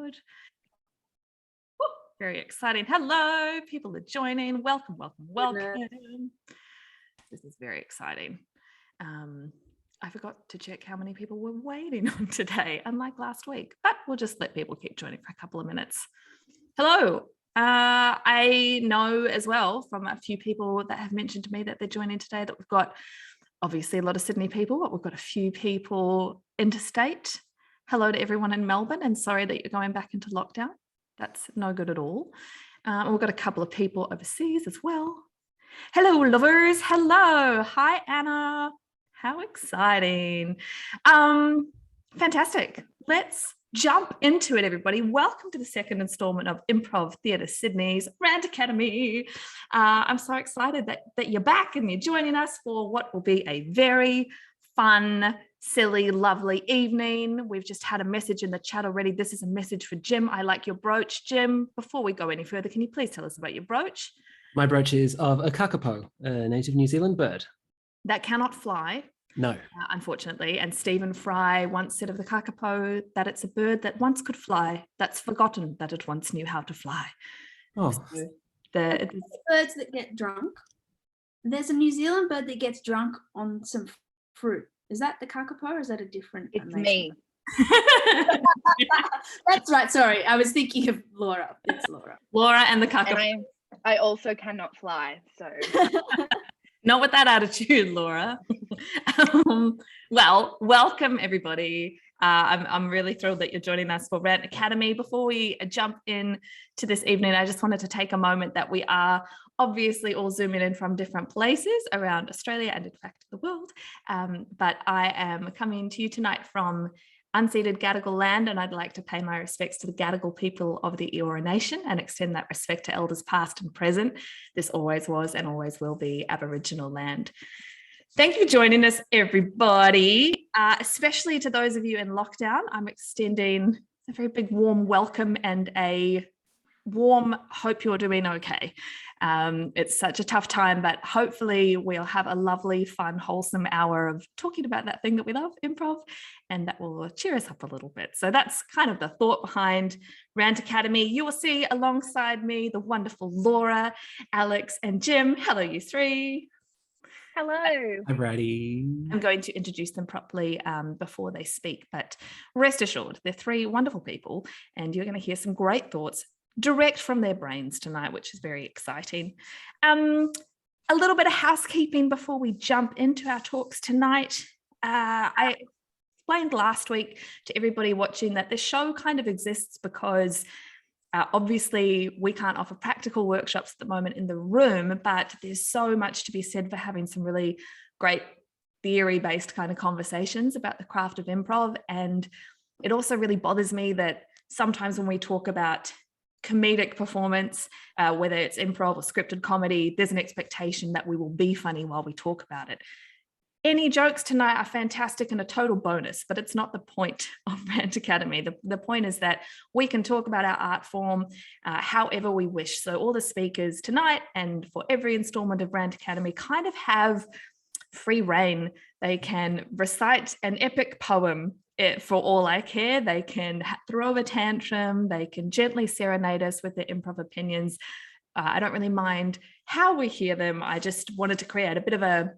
record. Woo, very exciting. Hello, people are joining. Welcome. This is very exciting. I forgot to check how many people were waiting on today, unlike last week, but we'll just let people keep joining for a couple of minutes. Hello. I know as well from a few people that have mentioned to me that they're joining today that we've got obviously a lot of Sydney people, but we've got a few people interstate. Hello to everyone in Melbourne, and sorry that you're going back into lockdown. That's no good at all. We've got a couple of people overseas as well. Hello, lovers. Hello. Hi, Anna. How exciting. Fantastic. Let's jump into it, everybody. Welcome to the second installment of Improv Theatre Sydney's Rant Academy. I'm so excited that you're back and you're joining us for what will be a very fun, silly, lovely evening. We've just had a message in the chat already. This is a message for Jim. I like your brooch. Jim, before we go any further, can you please tell us about your brooch? My brooch is of a kakapo, a native New Zealand bird. That cannot fly. No. Unfortunately. And Stephen Fry once said of the kakapo that it's a bird that once could fly, that's forgotten that it once knew how to fly. Oh. So birds that get drunk. There's a New Zealand bird that gets drunk on some fruit. Is that the kakapo or is that a different? It's me. That's right. Sorry. I was thinking of Laura. It's Laura. Laura and the kakapo. And I also cannot fly, so. Not with that attitude, Laura. Well, welcome everybody. I'm really thrilled that you're joining us for Rant Academy. Before we jump in to this evening, I just wanted to take a moment that we are obviously all zooming in from different places around Australia and in fact the world. But I am coming to you tonight from unceded Gadigal land, and I'd like to pay my respects to the Gadigal people of the Eora Nation and extend that respect to elders past and present. This always was and always will be Aboriginal land. Thank you for joining us, everybody, especially to those of you in lockdown. I'm extending a very big warm welcome and a warm hope you're doing okay. It's such a tough time, but hopefully we'll have a lovely, fun, wholesome hour of talking about that thing that we love, improv, and that will cheer us up a little bit. So that's kind of the thought behind Rant Academy. You will see alongside me the wonderful Laura, Alex, and Jim. Hello, you three. Hello. Hi, Bridie. I'm going to introduce them properly before they speak, but rest assured, they're three wonderful people, and you're going to hear some great thoughts direct from their brains tonight, which is very exciting. A little bit of housekeeping before we jump into our talks tonight. I explained last week to everybody watching that the show kind of exists because obviously we can't offer practical workshops at the moment in the room, but there's so much to be said for having some really great theory-based kind of conversations about the craft of improv. And it also really bothers me that sometimes when we talk about comedic performance, whether it's improv or scripted comedy, there's an expectation that we will be funny while we talk about it. Any jokes tonight are fantastic and a total bonus, but it's not the point of Rant Academy. The point is that we can talk about our art form however we wish. So all the speakers tonight and for every installment of Rant Academy kind of have free reign. They can recite an epic poem for all I care. They can throw a tantrum. They can gently serenade us with their improv opinions. I don't really mind how we hear them. I just wanted to create a bit of a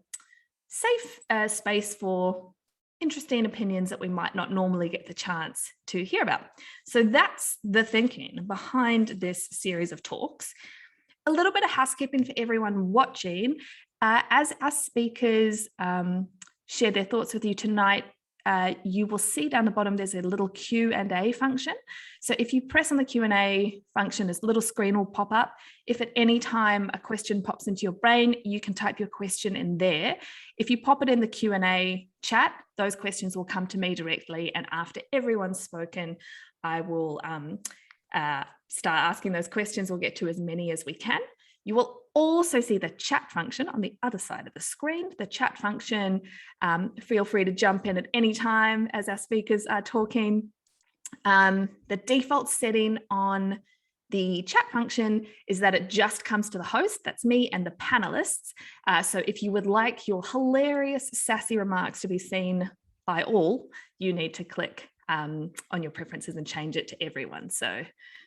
safe space for interesting opinions that we might not normally get the chance to hear about. So that's the thinking behind this series of talks. A little bit of housekeeping for everyone watching. As our speakers share their thoughts with you tonight, you will see down the bottom there's a little Q&A function. So if you press on the Q&A function, this little screen will pop up. If at any time a question pops into your brain, you can type your question in there. If you pop it in the Q&A chat, those questions will come to me directly. And after everyone's spoken, I will start asking those questions. We'll get to as many as we can. You will also see the chat function on the other side of the screen. The chat function, feel free to jump in at any time as our speakers are talking. The default setting on the chat function is that it just comes to the host, that's me, and the panelists. So if you would like your hilarious, sassy remarks to be seen by all, you need to click on your preferences and change it to everyone. So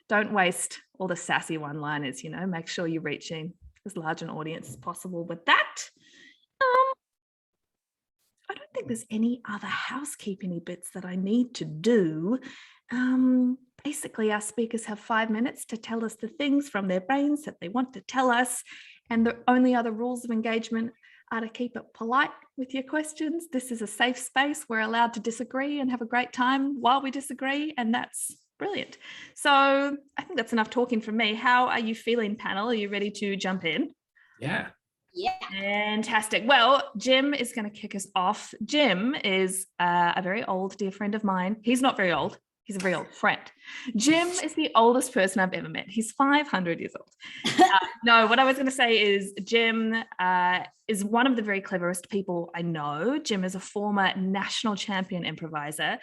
don't waste all the sassy one-liners, make sure you're reaching as large an audience as possible with that. I don't think there's any other housekeeping bits that I need to do. Basically, our speakers have 5 minutes to tell us the things from their brains that they want to tell us. And the only other rules of engagement are to keep it polite with your questions. This is a safe space. We're allowed to disagree and have a great time while we disagree. And that's brilliant. So I think that's enough talking from me. How are you feeling, panel? Are you ready to jump in? Yeah. Yeah. Fantastic. Well, Jim is going to kick us off. Jim is a very old dear friend of mine. He's not very old. He's a very old friend. Jim is the oldest person I've ever met. He's 500 years old. No, what I was going to say is Jim is one of the very cleverest people I know. Jim is a former national champion improviser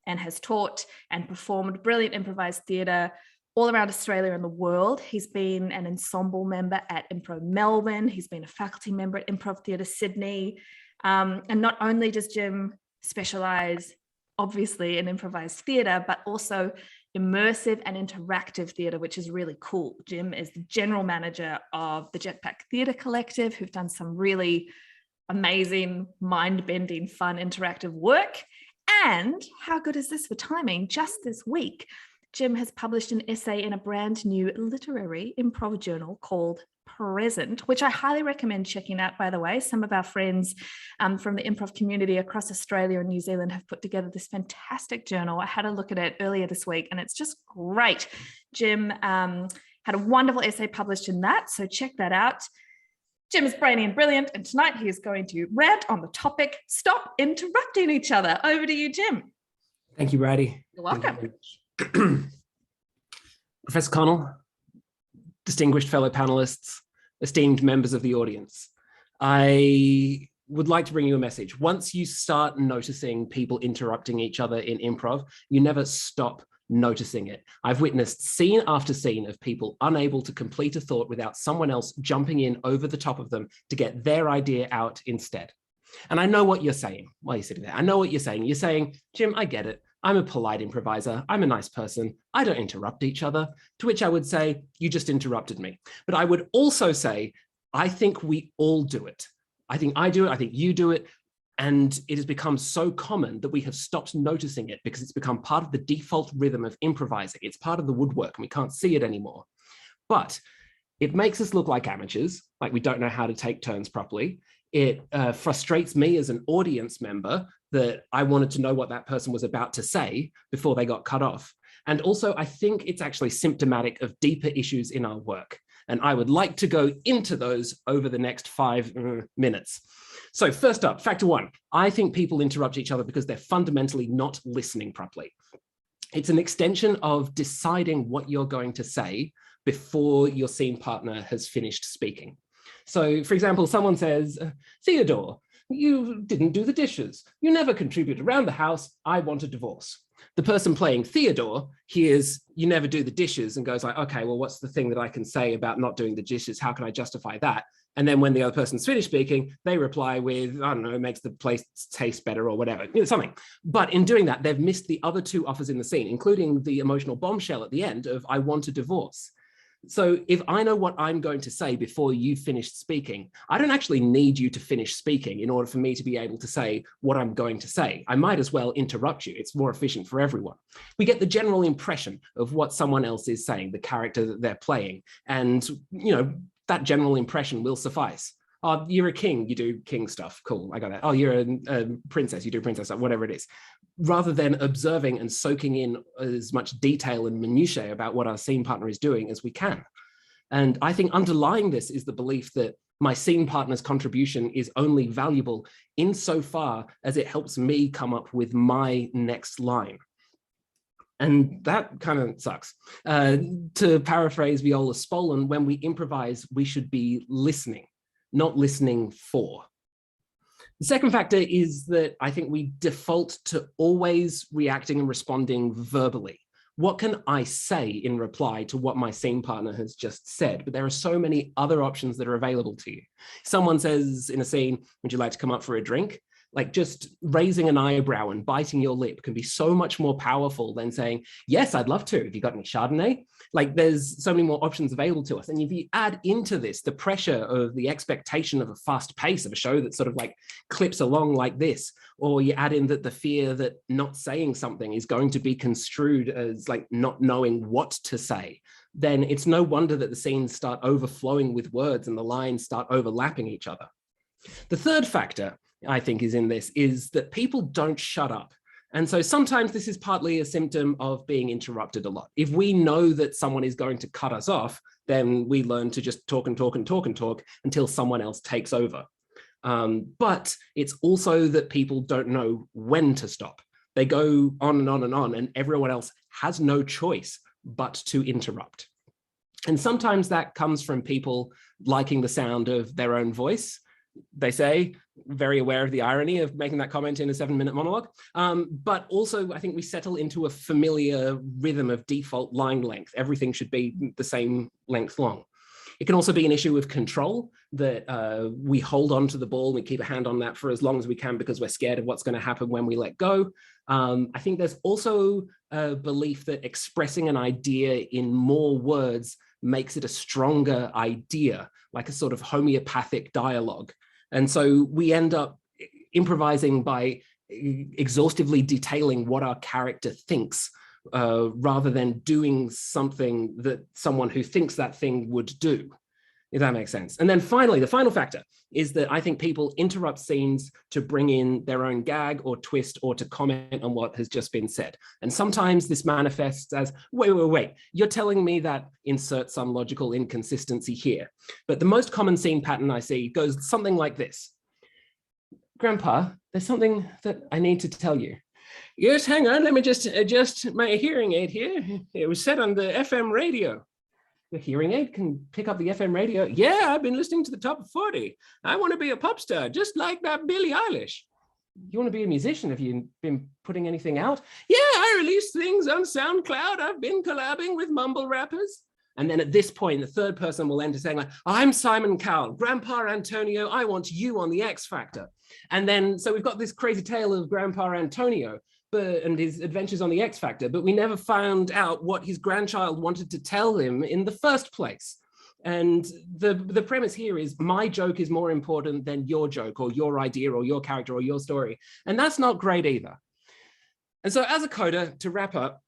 and has taught and performed brilliant improvised theatre all around Australia and the world. He's been an ensemble member at Improv Melbourne. He's been a faculty member at Improv Theatre Sydney. And not only does Jim specialise, obviously, in improvised theatre, but also immersive and interactive theatre, which is really cool. Jim is the general manager of the Jetpack Theatre Collective, who've done some really amazing, mind-bending, fun, interactive work. And how good is this for timing? Just this week, Jim has published an essay in a brand new literary improv journal called Present, which I highly recommend checking out, by the way. Some of our friends from the improv community across Australia and New Zealand have put together this fantastic journal. I had a look at it earlier this week and it's just great. Jim had a wonderful essay published in that, so check that out. Jim is brainy and brilliant, and tonight he is going to rant on the topic, Stop Interrupting Each Other. Over to you, Jim. Thank you, Bridie. You're welcome. Professor Connell, distinguished fellow panelists, esteemed members of the audience, I would like to bring you a message. Once you start noticing people interrupting each other in improv, you never stop noticing it. I've witnessed scene after scene of people unable to complete a thought without someone else jumping in over the top of them to get their idea out instead. And I know what you're saying while you're sitting there. I know what you're saying. You're saying, Jim, I get it. I'm a polite improviser. I'm a nice person. I don't interrupt each other. To which I would say, you just interrupted me. But I would also say, I think we all do it. I think I do it. I think you do it. And it has become so common that we have stopped noticing it because it's become part of the default rhythm of improvising. It's part of the woodwork and we can't see it anymore. But it makes us look like amateurs, like we don't know how to take turns properly. It frustrates me as an audience member that I wanted to know what that person was about to say before they got cut off. And also, I think it's actually symptomatic of deeper issues in our work. And I would like to go into those over the next 5 minutes. So first up, factor one, I think people interrupt each other because they're fundamentally not listening properly. It's an extension of deciding what you're going to say before your scene partner has finished speaking. So for example, someone says, Theodore, you didn't do the dishes. You never contribute around the house. I want a divorce. The person playing Theodore hears you never do the dishes and goes like, okay, well, what's the thing that I can say about not doing the dishes? How can I justify that? And then when the other person's finished speaking, they reply with, I don't know, it makes the place taste better or whatever, something. But in doing that, they've missed the other two offers in the scene, including the emotional bombshell at the end of I want a divorce. So if I know what I'm going to say before you've finished speaking, I don't actually need you to finish speaking in order for me to be able to say what I'm going to say. I might as well interrupt you. It's more efficient for everyone. We get the general impression of what someone else is saying, the character that they're playing. And, that general impression will suffice. Oh, you're a king, you do king stuff. Cool, I got that. Oh, you're a princess, you do princess stuff, whatever it is. Rather than observing and soaking in as much detail and minutiae about what our scene partner is doing as we can. And I think underlying this is the belief that my scene partner's contribution is only valuable insofar as it helps me come up with my next line. And that kind of sucks. To paraphrase Viola Spolin, when we improvise, we should be listening, not listening for. The second factor is that I think we default to always reacting and responding verbally. What can I say in reply to what my scene partner has just said? But there are so many other options that are available to you. Someone says in a scene, would you like to come up for a drink? Like just raising an eyebrow and biting your lip can be so much more powerful than saying, yes, I'd love to. Have you got any Chardonnay? Like there's so many more options available to us. And if you add into this the pressure of the expectation of a fast pace of a show that sort of like clips along like this, or you add in that the fear that not saying something is going to be construed as like not knowing what to say, then it's no wonder that the scenes start overflowing with words and the lines start overlapping each other. The third factor I think is in this is that people don't shut up. And so sometimes this is partly a symptom of being interrupted a lot. If we know that someone is going to cut us off, then we learn to just talk and talk and talk and talk until someone else takes over. But it's also that people don't know when to stop. They go on and on and on, and everyone else has no choice but to interrupt. And sometimes that comes from people liking the sound of their own voice. They say, very aware of the irony of making that comment in a 7-minute monologue. But also, I think we settle into a familiar rhythm of default line length. Everything should be the same length long. It can also be an issue of control, that we hold on to the ball, we keep a hand on that for as long as we can because we're scared of what's going to happen when we let go. I think there's also a belief that expressing an idea in more words makes it a stronger idea, like a sort of homeopathic dialogue. And so we end up improvising by exhaustively detailing what our character thinks, rather than doing something that someone who thinks that thing would do, if that makes sense. And then finally, the final factor is that I think people interrupt scenes to bring in their own gag or twist or to comment on what has just been said. And sometimes this manifests as, wait, you're telling me that insert some logical inconsistency here. But the most common scene pattern I see goes something like this. Grandpa, there's something that I need to tell you. Yes, hang on, let me just adjust my hearing aid here. It was set on the FM radio. The hearing aid can pick up the FM radio. Yeah, I've been listening to the top 40. I want to be a pop star, just like that Billie Eilish. You want to be a musician? Have you been putting anything out? Yeah, I release things on SoundCloud. I've been collabing with mumble rappers. And then at this point, the third person will enter saying, like, I'm Simon Cowell, Grandpa Antonio, I want you on the X Factor. And then, so we've got this crazy tale of Grandpa Antonio and his adventures on the X Factor, but we never found out what his grandchild wanted to tell him in the first place. And the premise here is my joke is more important than your joke or your idea or your character or your story. And that's not great either. And so as a coder, to wrap up,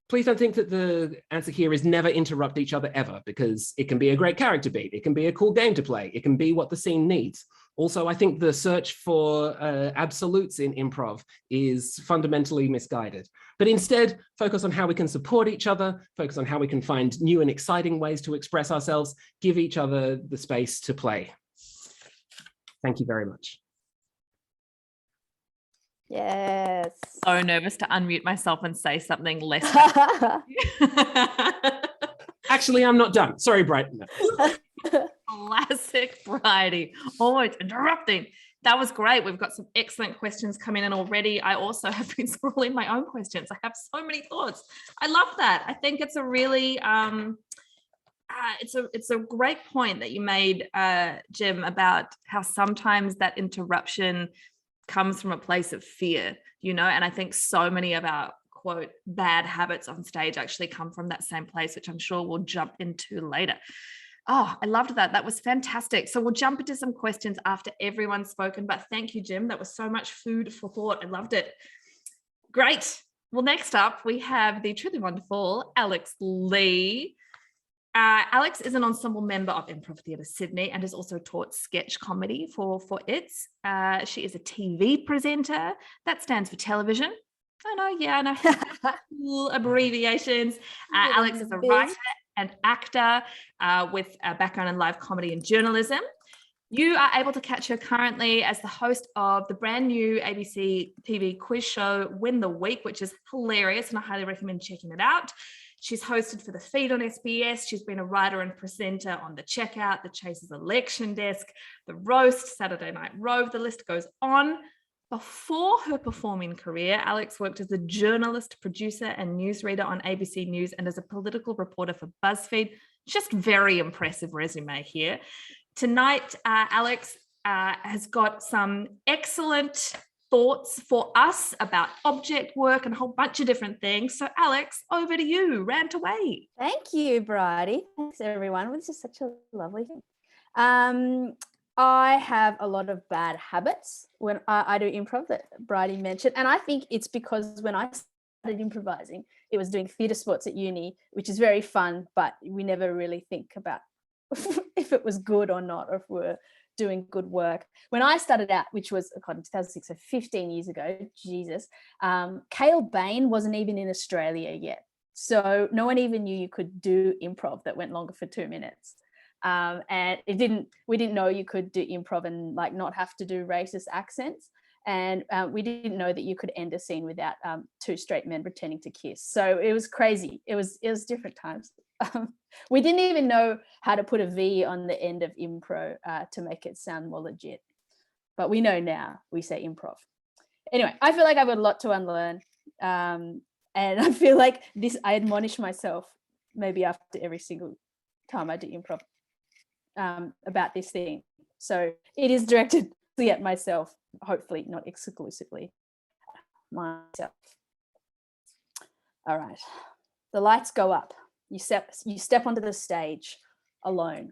please don't think that the answer here is never interrupt each other ever, because it can be a great character beat. It can be a cool game to play. It can be what the scene needs. Also, I think the search for absolutes in improv is fundamentally misguided. But instead, focus on how we can support each other, focus on how we can find new and exciting ways to express ourselves, give each other the space to play. Thank you very much. Yes. So nervous to unmute myself and say something less. Actually, I'm not done. Sorry, Brighton. Classic Bridie, always interrupting. That was great. We've got some excellent questions coming in already. I also have been scrolling my own questions. I have so many thoughts. I love that. I think it's a really, it's a great point that you made, Jim, about how sometimes that interruption comes from a place of fear, you know, and I think so many of our quote bad habits on stage actually come from that same place, which I'm sure we'll jump into later. Oh, I loved that. That was fantastic. So we'll jump into some questions after everyone's spoken, but thank you, Jim. That was so much food for thought. I loved it. Great. Well, next up, we have the truly wonderful Alex Lee. Alex is an ensemble member of Improv Theatre Sydney and has also taught sketch comedy for ITS. She is a TV presenter. That stands for television. I know. Cool abbreviations. Alex is a writer and actor with a background in live comedy and journalism. You are able to catch her currently as the host of the brand new ABC TV quiz show, Win the Week, which is hilarious, and I highly recommend checking it out. She's hosted for The Feed on SBS. She's been a writer and presenter on The Checkout, The Chaser's Election Desk, The Roast, Saturday Night Rove, the list goes on. Before her performing career, Alex worked as a journalist, producer, and newsreader on ABC News and as a political reporter for BuzzFeed. Just very impressive resume here. Tonight, Alex has got some excellent thoughts for us about object work and a whole bunch of different things. So Alex, over to you, rant away. Thank you, Bridie. Thanks, everyone. This is such a lovely thing. I have a lot of bad habits when I do improv that Bridie mentioned. And I think it's because when I started improvising, it was doing theatre sports at uni, which is very fun, but we never really think about if it was good or not, or if we're doing good work. When I started out, which was in 2006, so 15 years ago, Jesus, Cale Bain wasn't even in Australia yet. So no one even knew you could do improv that went longer for 2 minutes. And we didn't know you could do improv and like not have to do racist accents. And we didn't know that you could end a scene without two straight men pretending to kiss. So it was crazy. It was different times. We didn't even know how to put a V on the end of impro to make it sound more legit. But we know now, we say improv. Anyway, I feel like I've got a lot to unlearn. And I feel like I admonish myself maybe after every single time I do improv about this thing. So it is directed at myself, hopefully not exclusively myself. All right, the lights go up. You step onto the stage alone.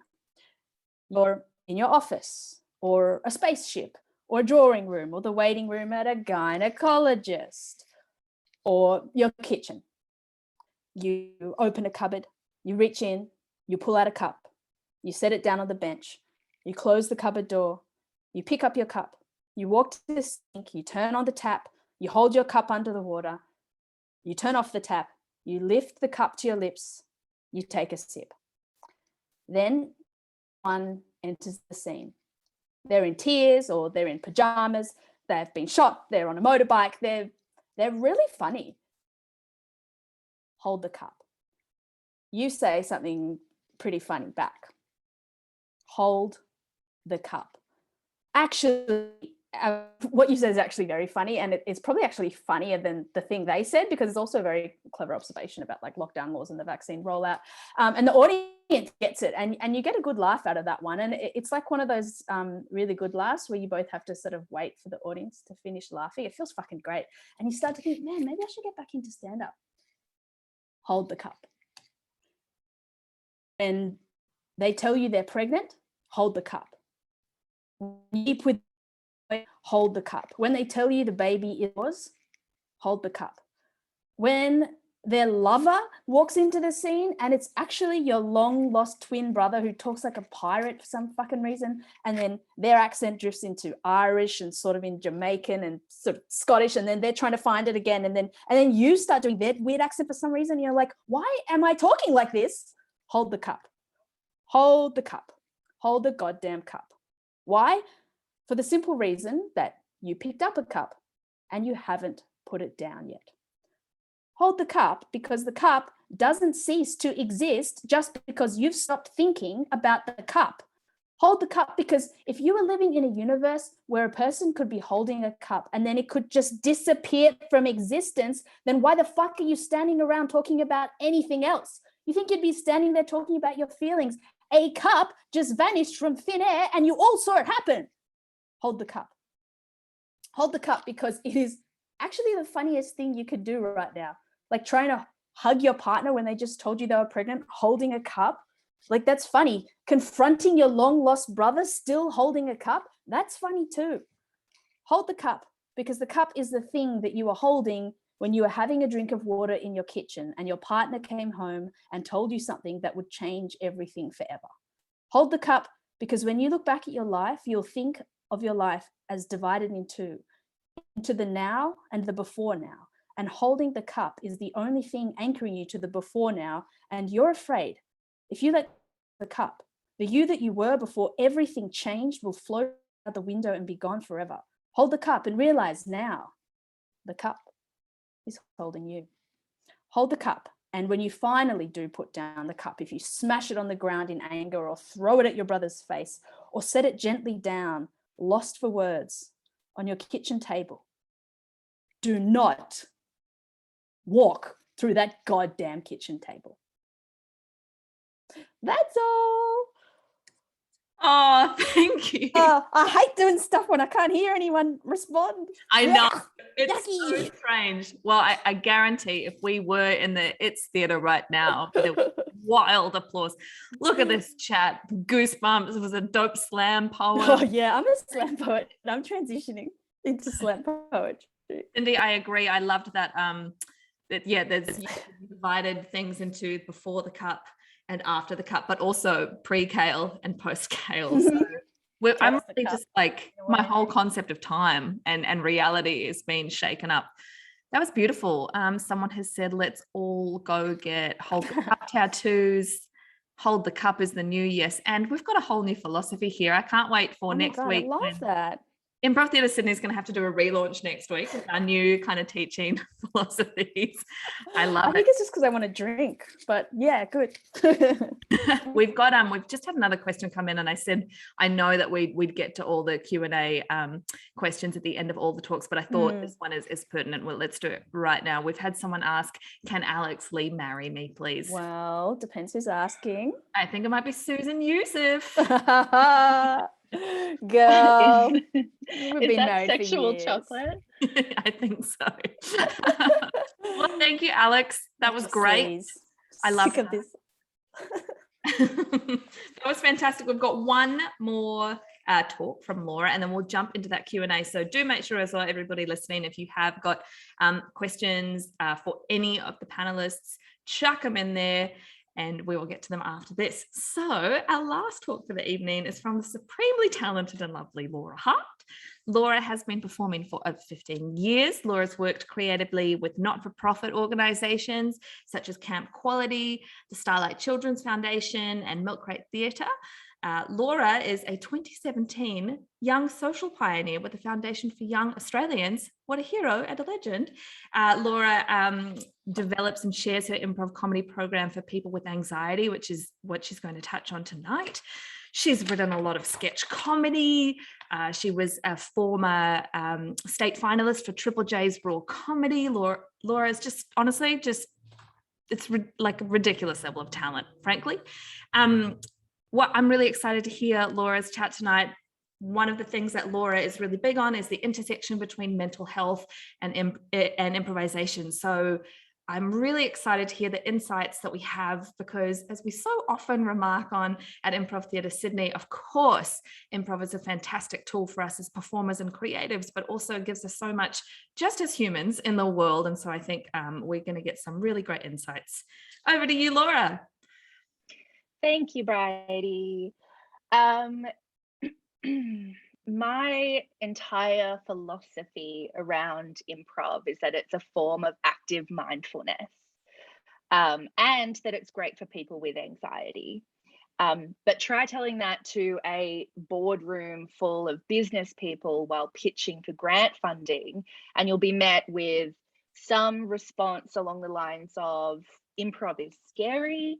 You're in your office or a spaceship or a drawing room or the waiting room at a gynecologist or your kitchen. You open a cupboard, you reach in, you pull out a cup, you set it down on the bench, you close the cupboard door, you pick up your cup, you walk to the sink, you turn on the tap, you hold your cup under the water, you turn off the tap, you lift the cup to your lips, you take a sip. Then one enters the scene. They're in tears or they're in pajamas, they've been shot, they're on a motorbike, they're really funny. Hold the cup. You say something pretty funny back. Hold the cup. Actually, what you said is actually very funny, and it's probably actually funnier than the thing they said, because it's also a very clever observation about like lockdown laws and the vaccine rollout. And the audience gets it, and you get a good laugh out of that one. And it's like one of those really good laughs where you both have to sort of wait for the audience to finish laughing. It feels fucking great. And you start to think, man, maybe I should get back into stand-up. Hold the cup. And they tell you they're pregnant, hold the cup. Deep with, hold the cup. When they tell you the baby is yours, hold the cup. When their lover walks into the scene and it's actually your long lost twin brother who talks like a pirate for some fucking reason, and then their accent drifts into Irish and sort of in Jamaican and sort of Scottish, and then they're trying to find it again, and then you start doing their weird accent for some reason, and you're like, why am I talking like this? Hold the cup. Hold the cup. Hold the goddamn cup. Why? For the simple reason that you picked up a cup and you haven't put it down yet. Hold the cup because the cup doesn't cease to exist just because you've stopped thinking about the cup. Hold the cup because if you were living in a universe where a person could be holding a cup and then it could just disappear from existence, then why the fuck are you standing around talking about anything else? You think you'd be standing there talking about your feelings. A cup just vanished from thin air and you all saw it happen. Hold the cup. Hold the cup because it is actually the funniest thing you could do right now. Like trying to hug your partner when they just told you they were pregnant, holding a cup. Like that's funny. Confronting your long lost brother still holding a cup, that's funny too. Hold the cup because the cup is the thing that you were holding when you were having a drink of water in your kitchen and your partner came home and told you something that would change everything forever. Hold the cup because when you look back at your life, you'll think of your life as divided in two, into the now and the before now. And holding the cup is the only thing anchoring you to the before now. And you're afraid if you let the cup, the you that you were before everything changed will float out the window and be gone forever. Hold the cup and realize now the cup is holding you. Hold the cup. And when you finally do put down the cup, if you smash it on the ground in anger or throw it at your brother's face or set it gently down, lost for words, on your kitchen table, do not walk through that goddamn kitchen table. That's all. Oh, thank you. Oh, I hate doing stuff when I can't hear anyone respond. I know. Yuck. It's so Yucky. strange. Well, I guarantee if we were in the It's Theatre right now, there would be wild applause. Look at this chat. Goosebumps. It was a dope slam poem. Oh yeah, I'm a slam poet. I'm transitioning into slam poetry. Cindy, I agree. I loved that. There's you divided things into before the cup and after the cup, but also pre-kale and post-kale. So I'm Just the really cup, just like in a my way. whole concept of time and reality is being shaken up. That was beautiful. Someone has said, let's all go get hold the cup tattoos. Hold the cup is the new yes. And we've got a whole new philosophy here. I can't wait for Oh my next God, week. I love that. Improv Theatre Sydney is going to have to do a relaunch next week with our new kind of teaching philosophies. I love I think it's just because I want to drink, but yeah, good. We've just had another question come in, and I said I know that we'd get to all the Q&A questions at the end of all the talks, but I thought this one is pertinent. Well, let's do it right now. We've had someone ask, can Alex Lee marry me, please? Well, depends who's asking. I think it might be Susan Yusuf. Girl, we've Is been that married sexual for years. chocolate? I think so. Well, thank you, Alex. That was great. Jeez. I love Sick of that. this. That was fantastic. We've got one more talk from Laura, and then we'll jump into that Q&A. So do make sure as well, everybody listening, if you have got questions for any of the panelists, chuck them in there and we will get to them after this. So our last talk for the evening is from the supremely talented and lovely Laura Hart. Laura has been performing for over 15 years. Laura's worked creatively with not-for-profit organisations such as Camp Quality, the Starlight Children's Foundation and Milk Crate Theatre. Laura is a 2017 young social pioneer with the Foundation for Young Australians. What a hero and a legend. Laura develops and shares her improv comedy program for people with anxiety, which is what she's going to touch on tonight. She's written a lot of sketch comedy. She was a former state finalist for Triple J's Raw Comedy. Laura is just, honestly, it's like a ridiculous level of talent, frankly. What I'm really excited to hear Laura's chat tonight. One of the things that Laura is really big on is the intersection between mental health and improvisation. So I'm really excited to hear the insights that we have, because as we so often remark on at Improv Theatre Sydney, of course, improv is a fantastic tool for us as performers and creatives, but also gives us so much just as humans in the world. And so I think we're going to get some really great insights. Over to you, Laura. Thank you, Bridie. My entire philosophy around improv is that it's a form of active mindfulness, and that it's great for people with anxiety. But try telling that to a boardroom full of business people while pitching for grant funding, and you'll be met with some response along the lines of, improv is scary,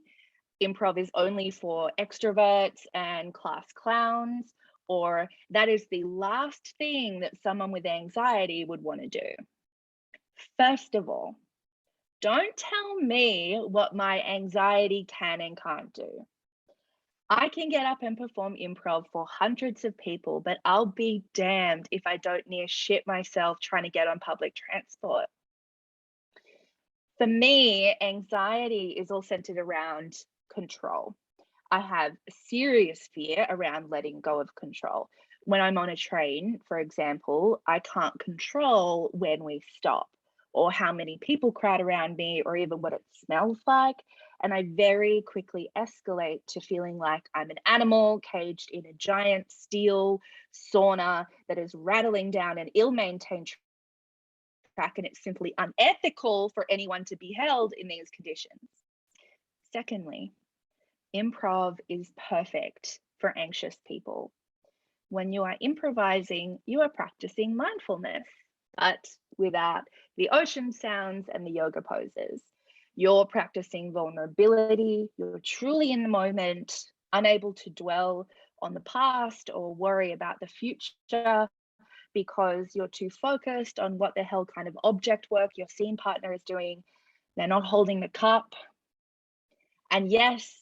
improv is only for extroverts and class clowns, or that is the last thing that someone with anxiety would want to do. First of all, don't tell me what my anxiety can and can't do. I can get up and perform improv for hundreds of people, but I'll be damned if I don't near shit myself trying to get on public transport. For me, anxiety is all centered around control. I have serious fear around letting go of control. When I'm on a train, for example, I can't control when we stop or how many people crowd around me or even what it smells like. And I very quickly escalate to feeling like I'm an animal caged in a giant steel sauna that is rattling down an ill-maintained track, and it's simply unethical for anyone to be held in these conditions. Secondly, improv is perfect for anxious people. When you are improvising, you are practicing mindfulness, but without the ocean sounds and the yoga poses. You're practicing vulnerability, you're truly in the moment, unable to dwell on the past or worry about the future because you're too focused on what the hell kind of object work your scene partner is doing. They're not holding the cup. And yes,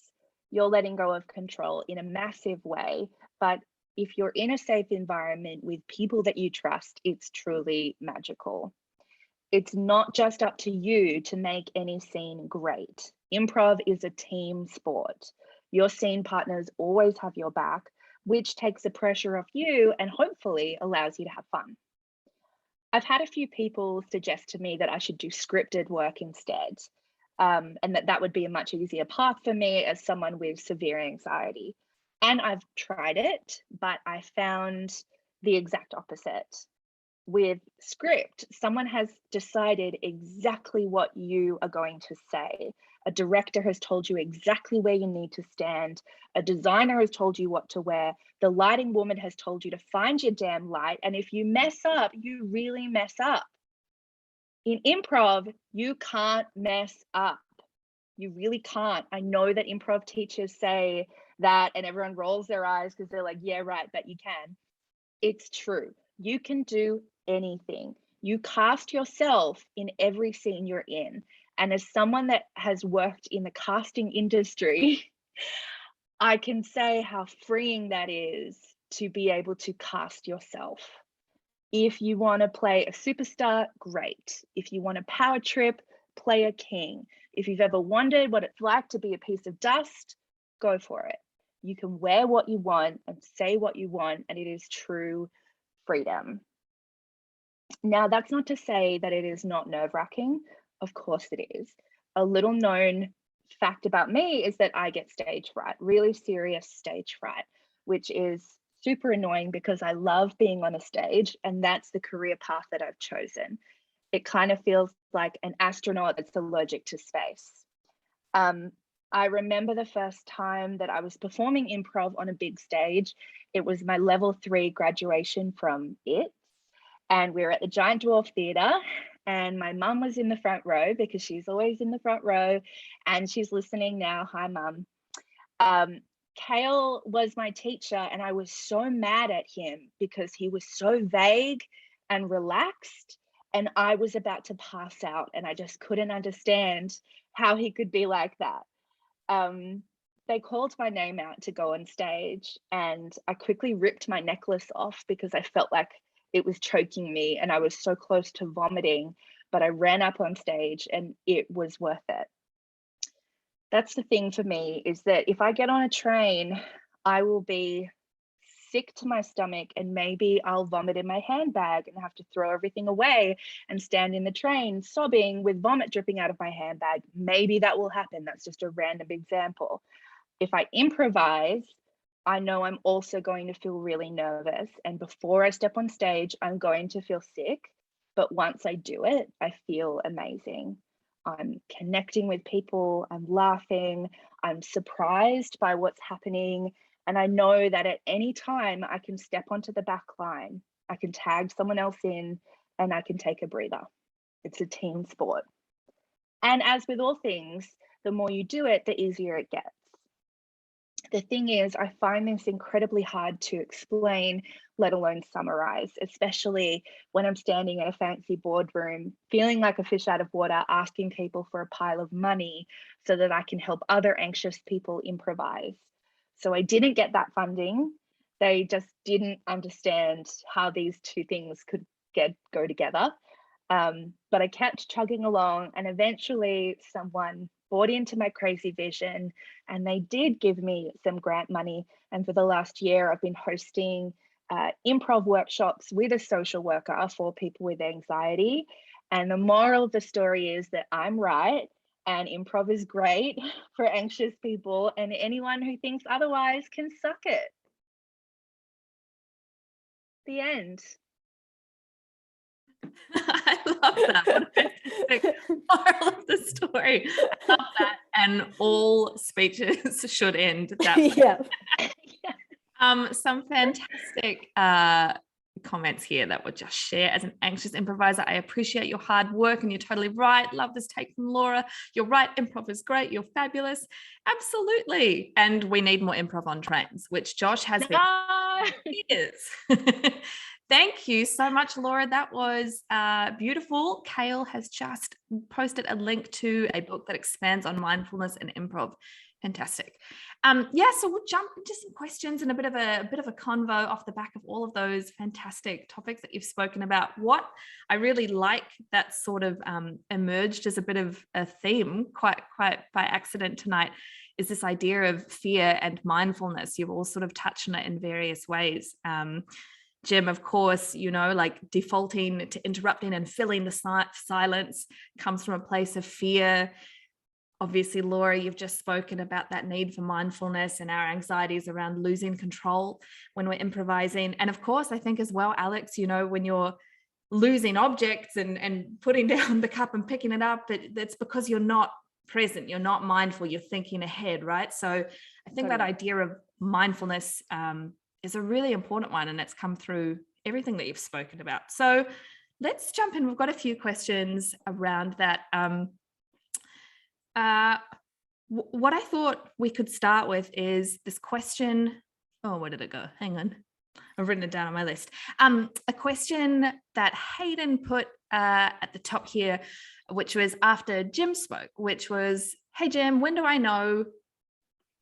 you're letting go of control in a massive way. But if you're in a safe environment with people that you trust, it's truly magical. It's not just up to you to make any scene great. Improv is a team sport. Your scene partners always have your back, which takes the pressure off you and hopefully allows you to have fun. I've had a few people suggest to me that I should do scripted work instead, and that would be a much easier path for me as someone with severe anxiety. And I've tried it, but I found the exact opposite. With script, someone has decided exactly what you are going to say. A director has told you exactly where you need to stand. A designer has told you what to wear. The lighting woman has told you to find your damn light. And if you mess up, you really mess up. In improv, you can't mess up. You really can't. I know that improv teachers say that and everyone rolls their eyes because they're like, yeah, right, but you can. It's true. You can do anything. You cast yourself in every scene you're in. And as someone that has worked in the casting industry, I can say how freeing that is to be able to cast yourself. If you want to play a superstar, great. If you want a power trip, play a king. If you've ever wondered what it's like to be a piece of dust, go for it. You can wear what you want and say what you want, and it is true freedom. Now, that's not to say that it is not nerve-wracking. Of course it is. A little known fact about me is that I get stage fright, really serious stage fright, which is super annoying because I love being on a stage, and that's the career path that I've chosen. It kind of feels like an astronaut that's allergic to space. I remember the first time that I was performing improv on a big stage. It was my level 3 graduation from IT, and we were at the Giant Dwarf Theatre, and my mum was in the front row because she's always in the front row, and she's listening now. Hi, Mum. Kale was my teacher, and I was so mad at him because he was so vague and relaxed, and I was about to pass out, and I just couldn't understand how he could be like that. They called my name out to go on stage, and I quickly ripped my necklace off because I felt like it was choking me and I was so close to vomiting, but I ran up on stage and it was worth it. That's the thing for me, is that if I get on a train, I will be sick to my stomach and maybe I'll vomit in my handbag and have to throw everything away and stand in the train sobbing with vomit dripping out of my handbag. Maybe that will happen. That's just a random example. If I improvise, I know I'm also going to feel really nervous. And before I step on stage, I'm going to feel sick. But once I do it, I feel amazing. I'm connecting with people, I'm laughing, I'm surprised by what's happening. And I know that at any time I can step onto the back line, I can tag someone else in, and I can take a breather. It's a team sport. And as with all things, the more you do it, the easier it gets. The thing is, I find this incredibly hard to explain, let alone summarize, especially when I'm standing in a fancy boardroom, feeling like a fish out of water, asking people for a pile of money so that I can help other anxious people improvise. So I didn't get that funding. They just didn't understand how these two things could go together. But I kept chugging along, and eventually someone bought into my crazy vision, and they did give me some grant money. And for the last year, I've been hosting improv workshops with a social worker for people with anxiety. And the moral of the story is that I'm right, and improv is great for anxious people, and anyone who thinks otherwise can suck it. The end. I love that. What a fantastic moral of the story. I love that. And all speeches should end that way. Yeah. Some fantastic comments here that would just share. As an anxious improviser, I appreciate your hard work, and you're totally right. Love this take from Laura. You're right. Improv is great. You're fabulous. Absolutely. And we need more improv on trains, which Josh has been years. Thank you so much, Laura. That was beautiful. Kale has just posted a link to a book that expands on mindfulness and improv. Fantastic. So we'll jump into some questions and a bit of a convo off the back of all of those fantastic topics that you've spoken about. What I really like that sort of emerged as a bit of a theme, quite by accident tonight, is this idea of fear and mindfulness. You've all sort of touched on it in various ways. Jim, of course, like defaulting to interrupting and filling the silence comes from a place of fear. Obviously, Laura, you've just spoken about that need for mindfulness and our anxieties around losing control when we're improvising. And of course, I think as well, Alex, when you're losing objects and putting down the cup and picking it up, that's because you're not present, you're not mindful, you're thinking ahead, right? So I think that idea of mindfulness is a really important one, and it's come through everything that you've spoken about. So let's jump in. We've got a few questions around that. What I thought we could start with is this question. Oh, where did it go? Hang on. I've written it down on my list. A question that Hayden put at the top here, which was after Jim spoke, which was, hey, Jim, when do I know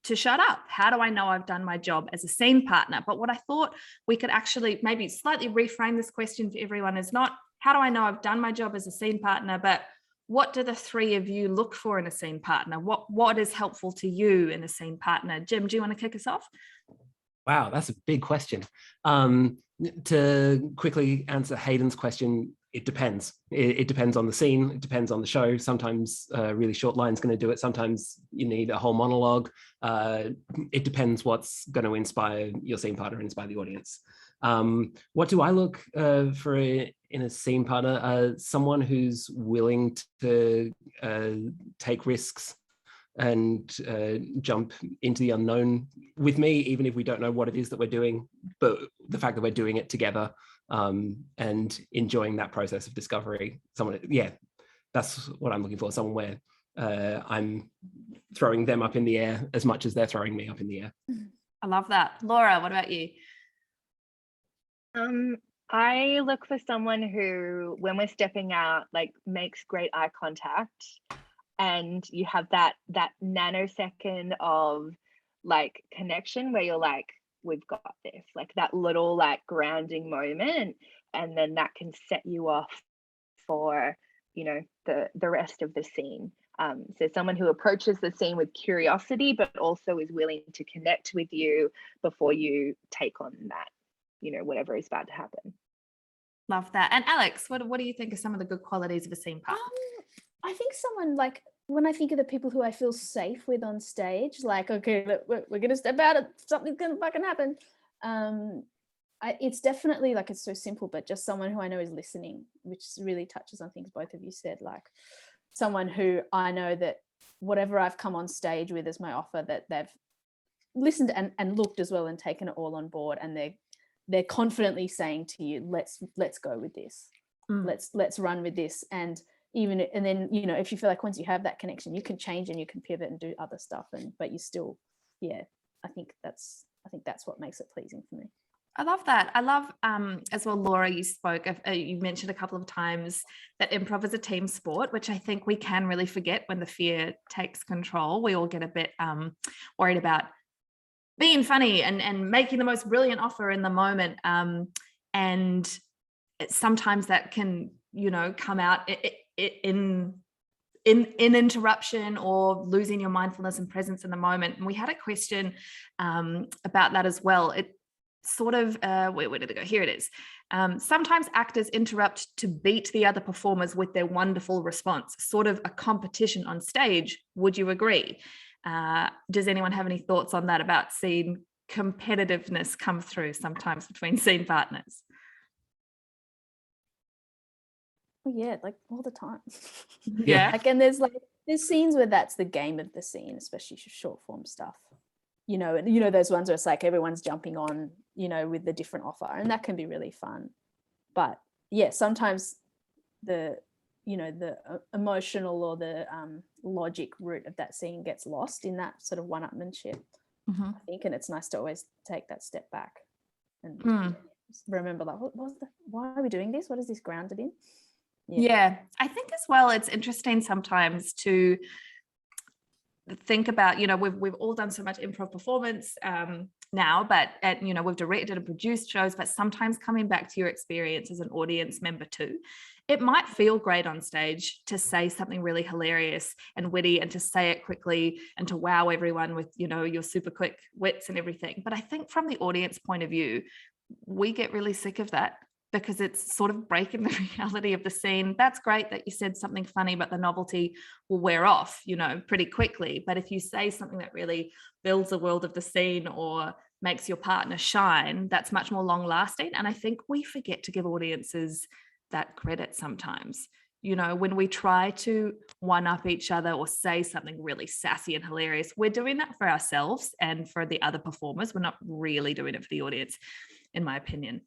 to shut up? How do I know I've done my job as a scene partner? But what I thought we could actually maybe slightly reframe this question for everyone is not, how do I know I've done my job as a scene partner, but what do the three of you look for in a scene partner? What is helpful to you in a scene partner? Jim, do you want to kick us off? Wow, that's a big question. To quickly answer Hayden's question, it depends. It depends on the scene. It depends on the show. Sometimes a really short line's going to do it. Sometimes you need a whole monologue. It depends what's going to inspire your scene partner, inspire the audience. What do I look for in a scene partner? Someone who's willing to take risks and jump into the unknown with me, even if we don't know what it is that we're doing, but the fact that we're doing it together and enjoying that process of discovery. That's what I'm looking for. Someone where I'm throwing them up in the air as much as they're throwing me up in the air. I love that. Laura, what about you? I look for someone who, when we're stepping out, like makes great eye contact, and you have that nanosecond of like connection where you're like, we've got this, like that little like grounding moment, and then that can set you off for the rest of the scene. So someone who approaches the scene with curiosity but also is willing to connect with you before you take on that, whatever is about to happen. Love that. And Alex, what do you think are some of the good qualities of a scene partner? I think someone, like, when I think of the people who I feel safe with on stage, like, okay, look, we're gonna step out, something's gonna fucking happen. It's definitely, like, it's so simple, but just someone who I know is listening, which really touches on things both of you said, like someone who I know that whatever I've come on stage with as my offer, that they've listened and looked as well and taken it all on board, and they're confidently saying to you, let's go with this. Let's run with this. And then, if you feel like once you have that connection, you can change and you can pivot and do other stuff, but you still, I think that's what makes it pleasing for me. I love that. I love as well, Laura, you spoke of, you mentioned a couple of times that improv is a team sport, which I think we can really forget when the fear takes control. We all get a bit worried about being funny and making the most brilliant offer in the moment. And sometimes that can, come out in interruption or losing your mindfulness and presence in the moment. And we had a question about that as well. It sort of, where did it go? Here it is. Sometimes actors interrupt to beat the other performers with their wonderful response, sort of a competition on stage. Would you agree? Does anyone have any thoughts on that, about seeing competitiveness come through sometimes between scene partners? Yeah, like all the time. Yeah. Like, and there's scenes where that's the game of the scene, especially short form stuff. Those ones where it's like everyone's jumping on, with the different offer, and that can be really fun. But yeah, sometimes the emotional or the logic root of that scene gets lost in that sort of one-upmanship, I think, and it's nice to always take that step back and remember like why are we doing this? What is this grounded in? Yeah, I think as well, it's interesting sometimes to think about, we've all done so much improv performance now, but we've directed and produced shows, but sometimes coming back to your experience as an audience member too, it might feel great on stage to say something really hilarious and witty and to say it quickly and to wow everyone with, your super quick wits and everything. But I think from the audience point of view, we get really sick of that, because it's sort of breaking the reality of the scene. That's great that you said something funny, but the novelty will wear off, pretty quickly. But if you say something that really builds the world of the scene or makes your partner shine, that's much more long lasting. And I think we forget to give audiences that credit sometimes. When we try to one up each other or say something really sassy and hilarious, we're doing that for ourselves and for the other performers. We're not really doing it for the audience, in my opinion.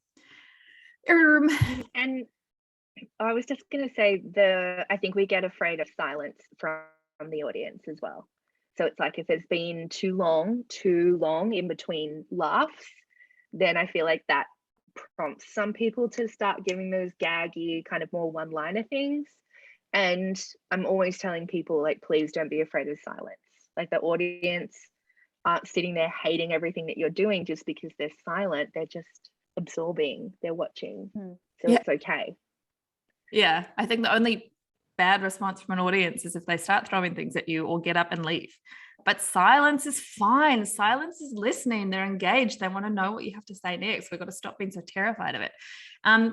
And I was just going to say I think we get afraid of silence from the audience as well. So it's like if it's been too long in between laughs, then I feel like that prompts some people to start giving those gaggy kind of more one-liner things. And I'm always telling people, like, please don't be afraid of silence. Like, the audience aren't sitting there hating everything that you're doing just because they're silent. They're just absorbing, they're watching. So it's okay. Yeah, I think the only bad response from an audience is if they start throwing things at you or get up and leave. But silence is fine. Silence is listening. They're engaged. They want to know what you have to say next. We've got to stop being so terrified of it.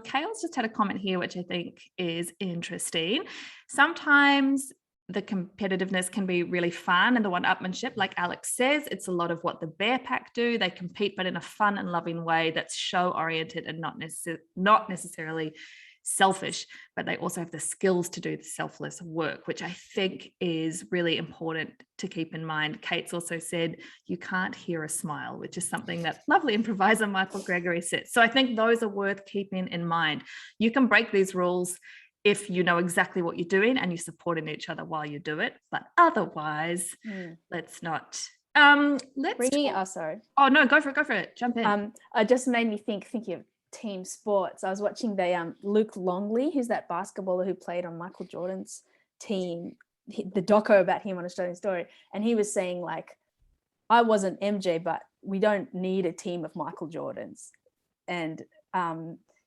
Kale's just had a comment here, which I think is interesting. Sometimes the competitiveness can be really fun and the one-upmanship, like Alex says, it's a lot of what the Bear Pack do. They compete, but in a fun and loving way that's show-oriented and not necessarily selfish, but they also have the skills to do the selfless work, which I think is really important to keep in mind. Kate's also said, you can't hear a smile, which is something that lovely improviser Michael Gregory said. So I think those are worth keeping in mind. You can break these rules if you know exactly what you're doing and you're supporting each other while you do it, but otherwise, let's not. Bridie, sorry. Oh no, go for it. Jump in. It just made me thinking of team sports. I was watching the Luke Longley, who's that basketballer who played on Michael Jordan's team, the doco about him on Australian Story, and he was saying, like, I wasn't MJ, but we don't need a team of Michael Jordans. And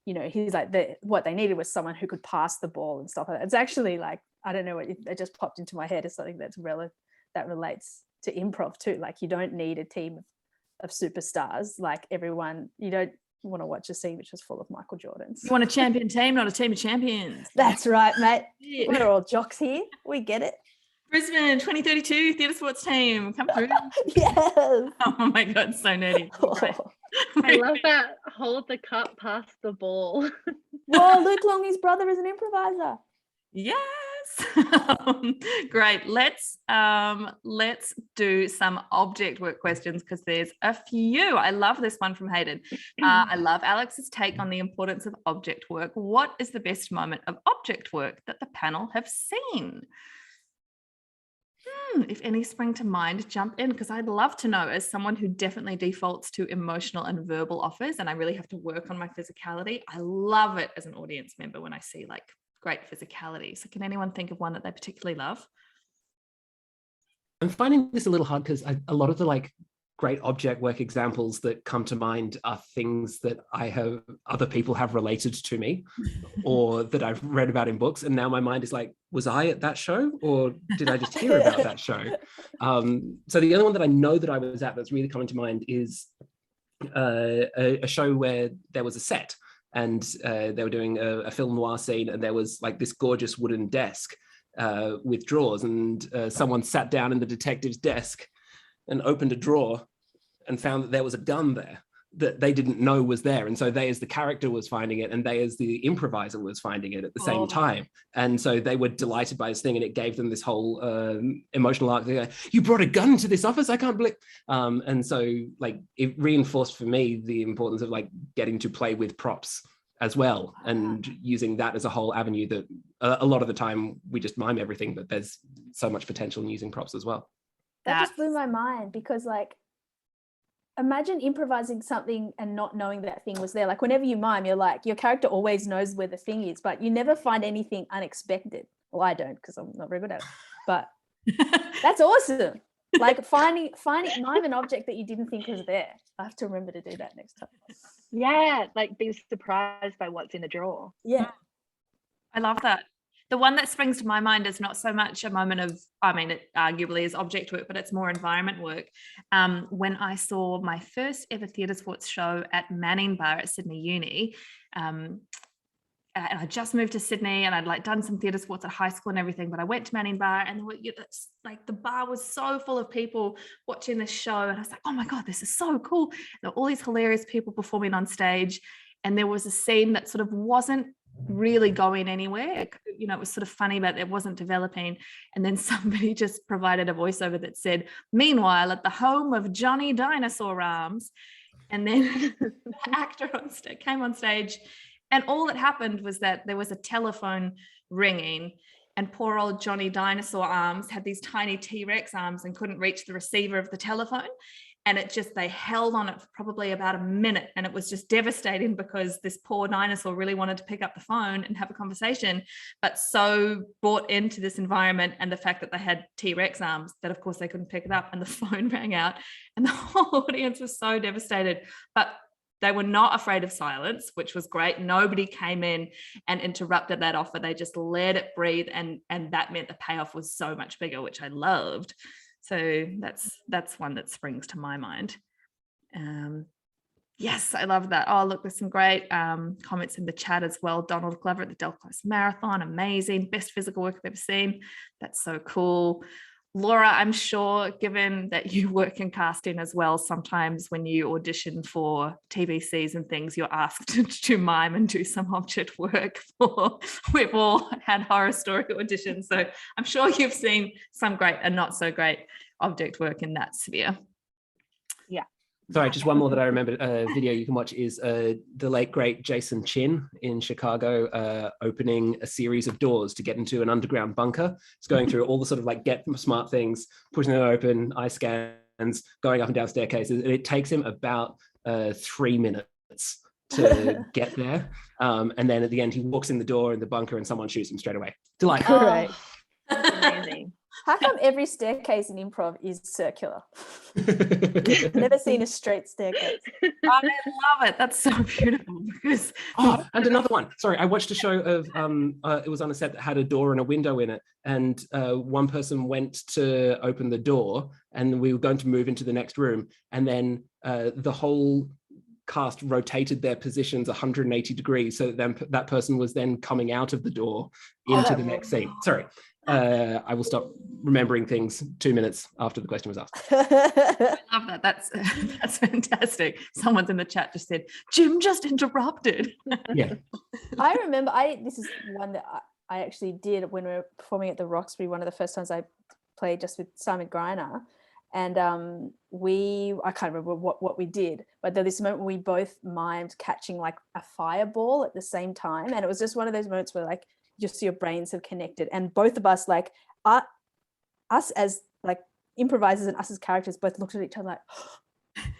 he's like, what they needed was someone who could pass the ball and stuff like that. It's actually like, I don't know, it just popped into my head as something that relates to improv too. Like, you don't need a team of superstars. Like, everyone, you don't want to watch a scene which is full of Michael Jordans. You want a champion team, not a team of champions. That's right, mate. We're all jocks here. We get it. Brisbane 2032 theatre sports team, come through. Yes. Oh my god, so nerdy. I love that. Hold the cup, pass the ball. Well, Luke Longley's brother is an improviser. Yes. Great. Let's do some object work questions, because there's a few. I love this one from Hayden. I love Alex's take on the importance of object work. What is the best moment of object work that the panel have seen? If any spring to mind, jump in, because I'd love to know, as someone who definitely defaults to emotional and verbal offers, and I really have to work on my physicality. I love it as an audience member when I see like great physicality. So can anyone think of one that they particularly love? I'm finding this a little hard because a lot of the like great object work examples that come to mind are things that other people have related to me or that I've read about in books. And now my mind is like, was I at that show or did I just hear about that show? So the other one that I know that I was at that's really coming to mind is a show where there was a set and they were doing a film noir scene, and there was like this gorgeous wooden desk with drawers, and someone sat down in the detective's desk and opened a drawer and found that there was a gun there that they didn't know was there. And so they, as the character, was finding it, and they, as the improviser, was finding it at the same time. And so they were delighted by this thing, and it gave them this whole emotional arc. They're like, you brought a gun to this office? I can't believe. And so like it reinforced for me the importance of like getting to play with props as well, and using that as a whole avenue that a lot of the time we just mime everything, but there's so much potential in using props as well. That just blew my mind, because like imagine improvising something and not knowing that thing was there. Like whenever you mime, you're like, your character always knows where the thing is, but you never find anything unexpected. Well, I don't, because I'm not very good at it, but that's awesome. Like finding mime an object that you didn't think was there. I have to remember to do that next time. Yeah, like be surprised by what's in the drawer. Yeah. I love that. The one that springs to my mind is not so much a moment of, I mean, it arguably is object work, but it's more environment work. When I saw my first ever theatre sports show at Manning Bar at Sydney Uni, and I just moved to Sydney, and I'd like done some theatre sports at high school and everything, but I went to Manning Bar, and like the bar was so full of people watching this show, and I was like, oh my God, this is so cool. There were all these hilarious people performing on stage, and there was a scene that sort of wasn't really going anywhere. You know, it was sort of funny, but it wasn't developing. And then somebody just provided a voiceover that said, meanwhile, at the home of Johnny Dinosaur Arms. And then the actor came on stage, and all that happened was that there was a telephone ringing, and poor old Johnny Dinosaur Arms had these tiny T-Rex arms and couldn't reach the receiver of the telephone. And they held on it for probably about a minute, and it was just devastating because this poor dinosaur really wanted to pick up the phone and have a conversation, but so bought into this environment and the fact that they had T-Rex arms that of course they couldn't pick it up, and the phone rang out, and the whole audience was so devastated. But they were not afraid of silence, which was great. Nobody came in and interrupted that offer. They just let it breathe, and that meant the payoff was so much bigger, which I loved. So that's one that springs to my mind. Yes, I love that. Oh, look, there's some great comments in the chat as well. Donald Glover at the Del Close Marathon, amazing. Best physical work I've ever seen. That's so cool. Laura, I'm sure, given that you work in casting as well, sometimes when you audition for TVCs and things, you're asked to mime and do some object work for, we've all had horror story auditions. So I'm sure you've seen some great and not so great object work in that sphere. Yeah. Sorry, just one more that I remember, video you can watch is the late, great Jason Chin in Chicago opening a series of doors to get into an underground bunker. It's going through all the sort of like get smart things, pushing them open, eye scans, going up and down staircases. And it takes him about 3 minutes to get there. And then at the end, he walks in the door in the bunker and someone shoots him straight away. Delightful. Right. Amazing. How come every staircase in improv is circular? Never seen a straight staircase. I love it. That's so beautiful because Oh, and another one. Sorry, I watched a show of it was on a set that had a door and a window in it, and one person went to open the door, and we were going to move into the next room, and then the whole cast rotated their positions 180 degrees, so then that person was then coming out of the door into the next scene. Sorry. I will stop remembering things 2 minutes after the question was asked. I love that. That's fantastic. Someone's in the chat just said, Jim just interrupted. Yeah. I remember this is one that I actually did when we were performing at the Roxbury, one of the first times I played just with Simon Greiner. And I can't remember what we did, but there was this moment we both mimed catching like a fireball at the same time. And it was just one of those moments where like just your brains have connected, and both of us, like us as like improvisers and us as characters, both looked at each other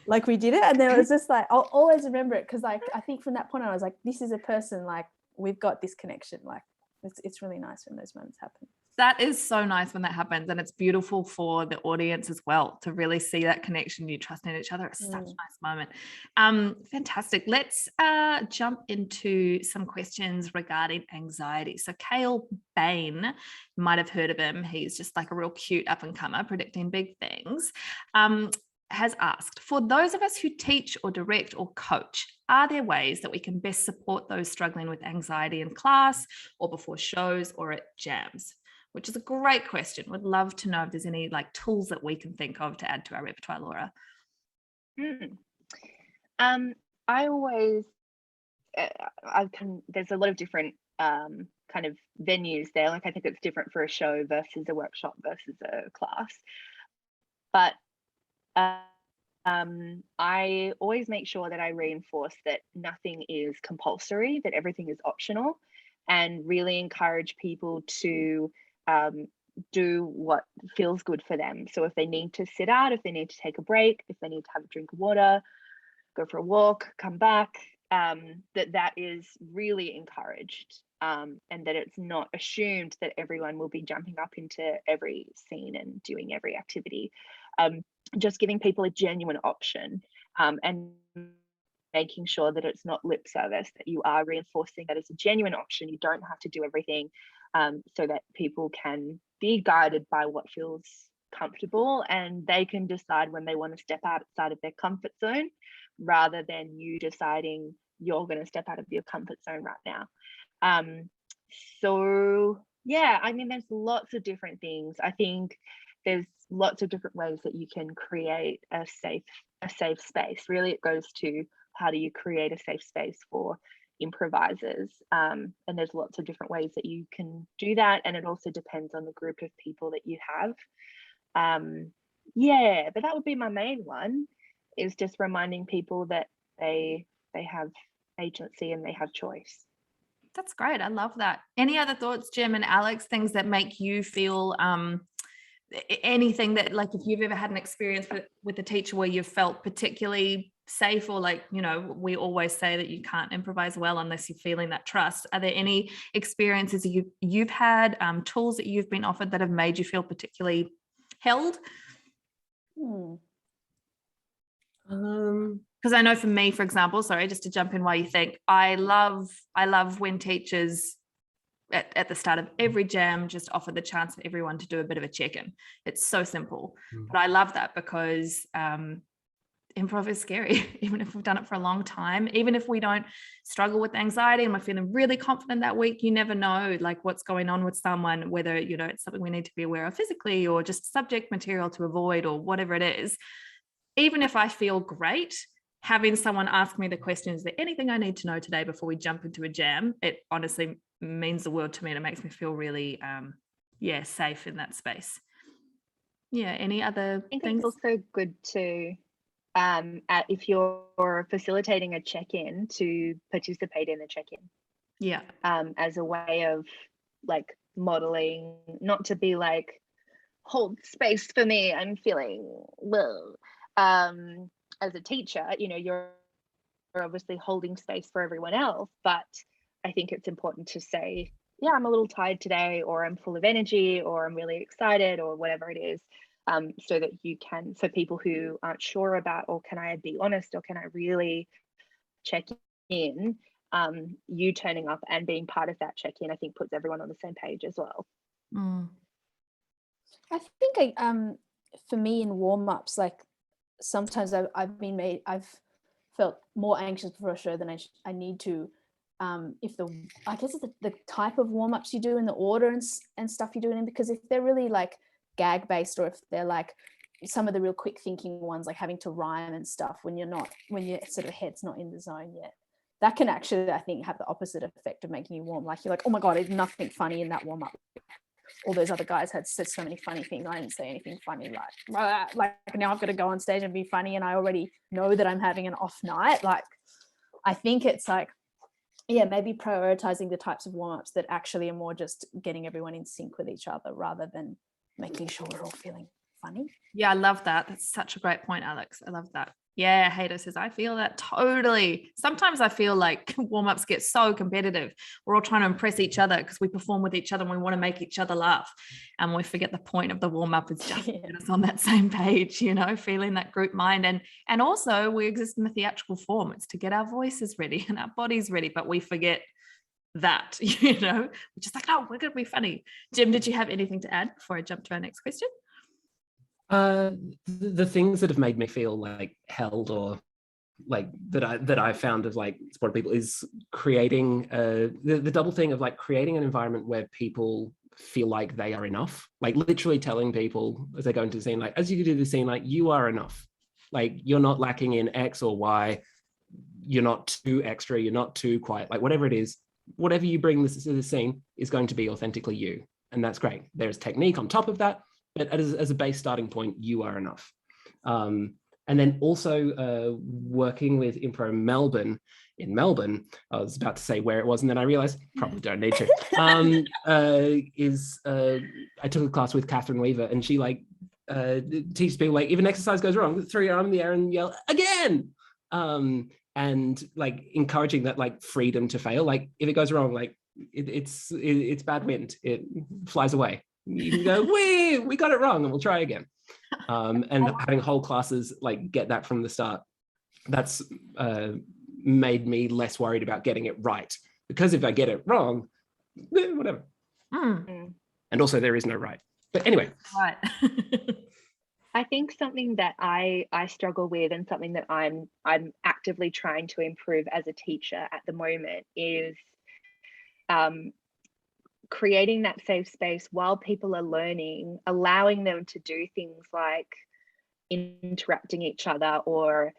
like we did it. And then it was just like, I'll always remember it, because like I think from that point on I was like, this is a person, like we've got this connection. Like it's really nice when those moments happen. That is so nice when that happens, and it's beautiful for the audience as well to really see that connection, you trust in each other. It's such a nice moment. Fantastic. Let's jump into some questions regarding anxiety. So Cale Bain, you might have heard of him. He's just like a real cute up and comer predicting big things. Has asked, for those of us who teach or direct or coach, are there ways that we can best support those struggling with anxiety in class or before shows or at jams? Which is a great question. Would love to know if there's any like tools that we can think of to add to our repertoire, Laura. I always, there's a lot of different kind of venues there. Like I think it's different for a show versus a workshop versus a class. But I always make sure that I reinforce that nothing is compulsory, that everything is optional, and really encourage people to do what feels good for them. So if they need to sit out, if they need to take a break, if they need to have a drink of water, go for a walk, come back, that is really encouraged, and that it's not assumed that everyone will be jumping up into every scene and doing every activity. Just giving people a genuine option, and making sure that it's not lip service, that you are reinforcing that it's a genuine option. You don't have to do everything, so that people can be guided by what feels comfortable, and they can decide when they want to step outside of their comfort zone, rather than you deciding you're going to step out of your comfort zone right now. So yeah, I mean, there's lots of different things. I think there's lots of different ways that you can create a safe space. Really, it goes to how do you create a safe space for improvisers, and there's lots of different ways that you can do that, and it also depends on the group of people that you have. Yeah, but that would be my main one, is just reminding people that they have agency and they have choice. That's great. I love that. Any other thoughts, Jim and Alex, things that make you feel anything that, like, if you've ever had an experience with a teacher where you've felt particularly safe, or like, you know, we always say that you can't improvise well unless you're feeling that trust. Are there any experiences you've had, tools that you've been offered that have made you feel particularly held? Because I know for me, for example, sorry, just to jump in while you think, I love when teachers at the start of every jam just offer the chance for everyone to do a bit of a check-in. It's so simple, but I love that because improv is scary, even if we've done it for a long time, even if we don't struggle with anxiety and we're feeling really confident that week. You never know like what's going on with someone, whether, you know, it's something we need to be aware of physically or just subject material to avoid or whatever it is. Even if I feel great, having someone ask me the question, is there anything I need to know today before we jump into a jam? It honestly means the world to me, and it makes me feel really safe in that space. Yeah, any other I think things? it's also good to if you're facilitating a check-in, to participate in the check-in. Yeah. As a way of like modeling, not to be like, hold space for me, I'm feeling well. As a teacher, you know, you're obviously holding space for everyone else, but I think it's important to say, yeah, I'm a little tired today, or I'm full of energy, or I'm really excited, or whatever it is, so that you can, for people who aren't sure about, or can I be honest, or can I really check in, you turning up and being part of that check-in, I think puts everyone on the same page as well. I think for me in warm-ups, like sometimes I've felt more anxious before a show than I need to. If I guess it's the type of warm-ups you do and the order and stuff you do it in, because if they're really like gag based, or if they're like some of the real quick thinking ones, like having to rhyme and stuff, when your sort of head's not in the zone yet, that can actually, I think, have the opposite effect of making you warm. Like you're like, oh my God, there's nothing funny in that warm-up. All those other guys had said so many funny things. I didn't say anything funny. Like now I've got to go on stage and be funny, and I already know that I'm having an off night. Like, I think it's like, yeah, maybe prioritizing the types of warm-ups that actually are more just getting everyone in sync with each other, rather than making sure we're all feeling funny. Yeah, I love that. That's such a great point, Alex. I love that. Yeah, Hader says, I feel that totally. Sometimes I feel like warm-ups get so competitive. We're all trying to impress each other because we perform with each other and we want to make each other laugh. And we forget the point of the warm-up is just to get us on that same page, you know, feeling that group mind. And also we exist in the theatrical form. It's to get our voices ready and our bodies ready, but we forget that, you know, we're just like, oh, we're going to be funny. Jim, did you have anything to add before I jump to our next question? The things that have made me feel like held, or like that I found of like supportive people, is creating the double thing of like creating an environment where people feel like they are enough, like literally telling people as they go into the scene, like, as you do the scene, like, you are enough, like you're not lacking in X or Y, you're not too extra, you're not too quiet, like whatever it is, whatever you bring to the scene is going to be authentically you, and that's great. There's technique on top of that, but as a base starting point, you are enough. And then also working with Improv Melbourne in Melbourne, I was about to say where it was, and then I realized probably don't need to, I took a class with Catherine Weaver, and she like teaches people like if an exercise goes wrong, throw your arm in the air and yell again, and like encouraging that like freedom to fail. Like if it goes wrong, like it's bad wind, it flies away. You can go, we got it wrong, and we'll try again. And having whole classes like get that from the start, that's made me less worried about getting it right, because if I get it wrong, whatever. And also there is no right, but anyway. Right. I think something that I struggle with, and something that I'm actively trying to improve as a teacher at the moment, is creating that safe space while people are learning, allowing them to do things like interrupting each other or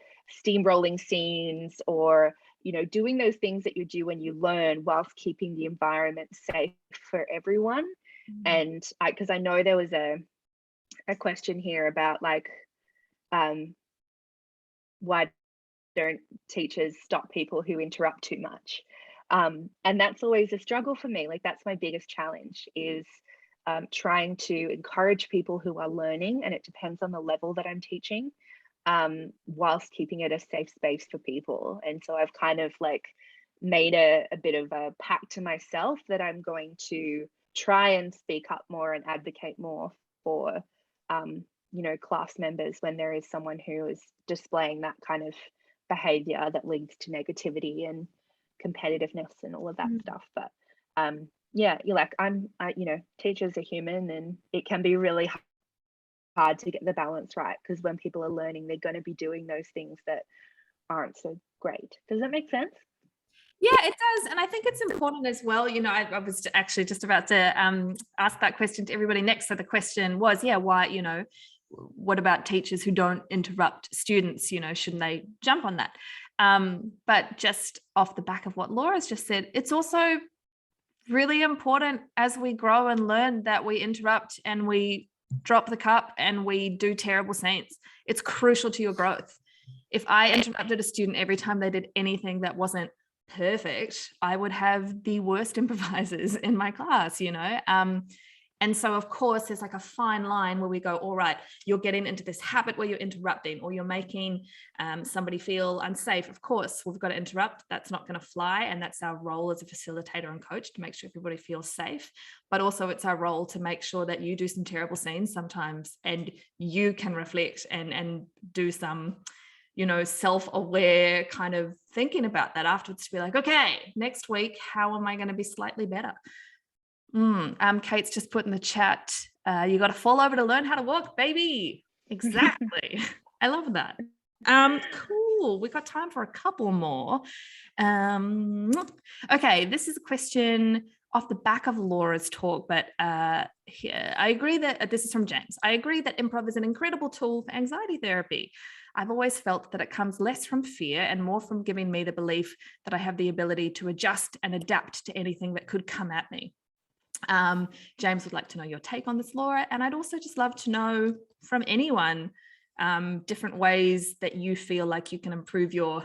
steamrolling scenes, or doing those things that you do when you learn, whilst keeping the environment safe for everyone. And because I know there was a question here about like why don't teachers stop people who interrupt too much, and that's always a struggle for me. Like that's my biggest challenge, is trying to encourage people who are learning, and it depends on the level that I'm teaching, whilst keeping it a safe space for people. And so I've kind of like made a bit of a pact to myself that I'm going to try and speak up more and advocate more for class members when there is someone who is displaying that kind of behavior that leads to negativity and competitiveness and all of that stuff. But yeah, you're like, teachers are human, and it can be really hard to get the balance right, because when people are learning, they're going to be doing those things that aren't so great. Does that make sense? Yeah, it does. And I think it's important as well. I was actually just about to ask that question to everybody next. So the question was, why, what about teachers who don't interrupt students? Shouldn't they jump on that? But just off the back of what Laura's just said, it's also really important as we grow and learn that we interrupt and we drop the cup and we do terrible scenes. It's crucial to your growth. If I interrupted a student every time they did anything that wasn't perfect, I would have the worst improvisers in my class, and so of course there's like a fine line where we go, all right, you're getting into this habit where you're interrupting, or you're making somebody feel unsafe. Of course we've got to interrupt. That's not going to fly, and that's our role as a facilitator and coach, to make sure everybody feels safe. But also it's our role to make sure that you do some terrible scenes sometimes, and you can reflect and do some self-aware kind of thinking about that afterwards, to be like, okay, next week, how am I going to be slightly better? Kate's just put in the chat, you got to fall over to learn how to walk, baby. Exactly. I love that. Cool. We got time for a couple more. Okay, this is a question off the back of Laura's talk, but here, I agree that this is from James. I agree that improv is an incredible tool for anxiety therapy. I've always felt that it comes less from fear and more from giving me the belief that I have the ability to adjust and adapt to anything that could come at me. James would like to know your take on this, Laura, and I'd also just love to know from anyone different ways that you feel like you can improve your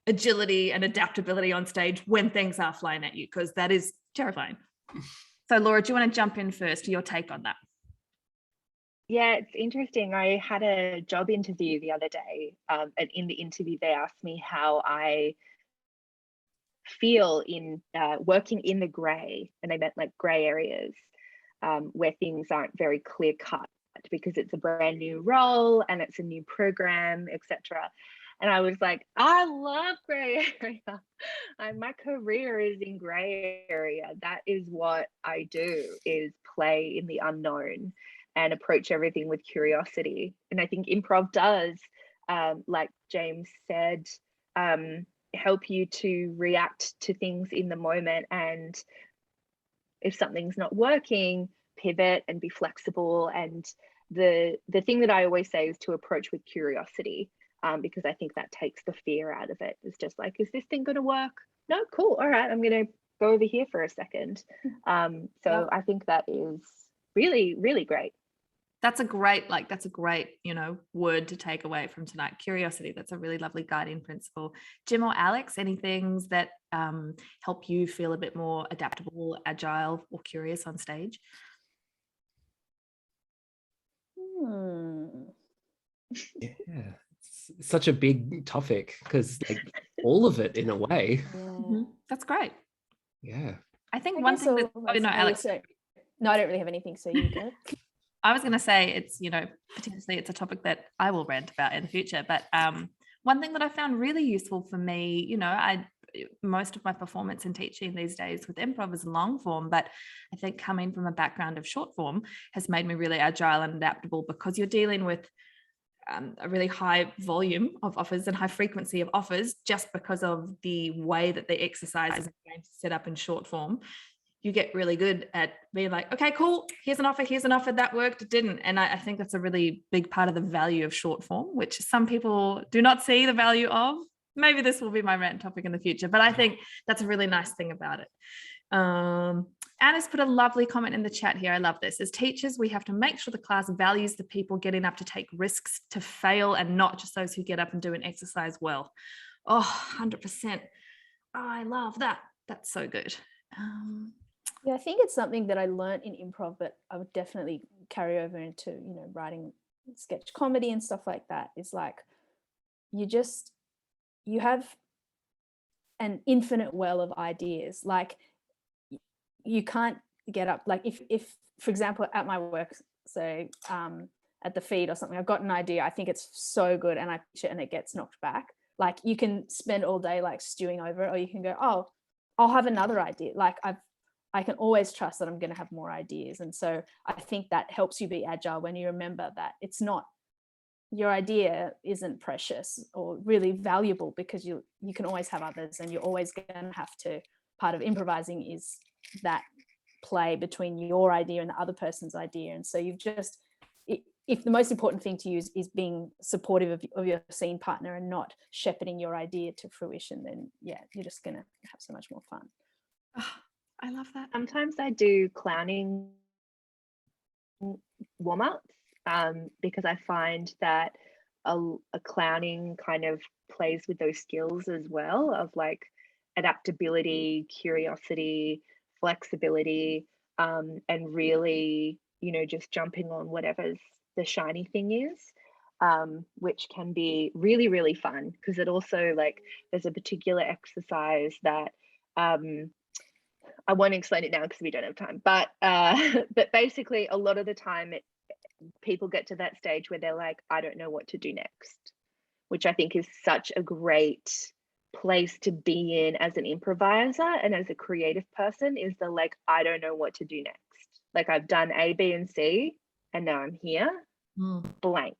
agility and adaptability on stage when things are flying at you, because that is terrifying. So Laura, do you want to jump in first, your take on that? Yeah, it's interesting. I had a job interview the other day, and in the interview they asked me how I feel in working in the grey, and they meant like grey areas where things aren't very clear cut, because it's a brand new role and it's a new program, etc. And I was like, I love grey area. My career is in grey area. That is what I do, is play in the unknown and approach everything with curiosity. And I think improv does, like James said, help you to react to things in the moment, and if something's not working, pivot and be flexible. And the thing that I always say is to approach with curiosity, because I think that takes the fear out of it. It's just like, is this thing going to work? No, cool, all right, I'm going to go over here for a second. So I think that is really, really great. That's a great, word to take away from tonight. Curiosity. That's a really lovely guiding principle. Jim or Alex, any things that help you feel a bit more adaptable, agile, or curious on stage? Yeah, it's such a big topic because all of it in a way. Yeah. That's great. Yeah. I think one thing that, Alex. No, I don't really have anything, so you go. I was going to say it's, potentially it's a topic that I will rant about in the future. But one thing that I found really useful for me, most of my performance and teaching these days with improv is long form, but I think coming from a background of short form has made me really agile and adaptable, because you're dealing with a really high volume of offers and high frequency of offers just because of the way that the exercises are set up in short form. You get really good at being like, okay, cool, here's an offer, that worked, it didn't. And I think that's a really big part of the value of short form, which some people do not see the value of. Maybe this will be my rant topic in the future, but I think that's a really nice thing about it. Anna's put a lovely comment in the chat here. I love this. As teachers, we have to make sure the class values the people getting up to take risks to fail, and not just those who get up and do an exercise well. Oh, 100%. I love that. That's so good. Yeah, I think it's something that I learned in improv, but I would definitely carry over into, writing sketch comedy and stuff like that. It's like you have an infinite well of ideas. Like you can't get up. Like if for example, at my work, so at the feed or something, I've got an idea. I think it's so good, and I pitch it and it gets knocked back. Like you can spend all day like stewing over it, or you can go, oh, I'll have another idea. Like I can always trust that I'm going to have more ideas. And so I think that helps you be agile when you remember that it's not, your idea isn't precious or really valuable, because you can always have others, and you're always going to have to, part of improvising is that play between your idea and the other person's idea. And so you've just, if the most important thing to use is being supportive of your scene partner and not shepherding your idea to fruition, then yeah, you're just going to have so much more fun. Oh, I love that. Sometimes I do clowning warm-ups because I find that a clowning kind of plays with those skills as well, of like adaptability, curiosity, flexibility, and really, just jumping on whatever's the shiny thing is, which can be really, really fun, because it also, like, there's a particular exercise that I won't explain it now because we don't have time, but basically a lot of the time people get to that stage where they're like, I don't know what to do next, which I think is such a great place to be in as an improviser and as a creative person, is the like, I don't know what to do next. Like, I've done A, B, and C, and now I'm here, blank.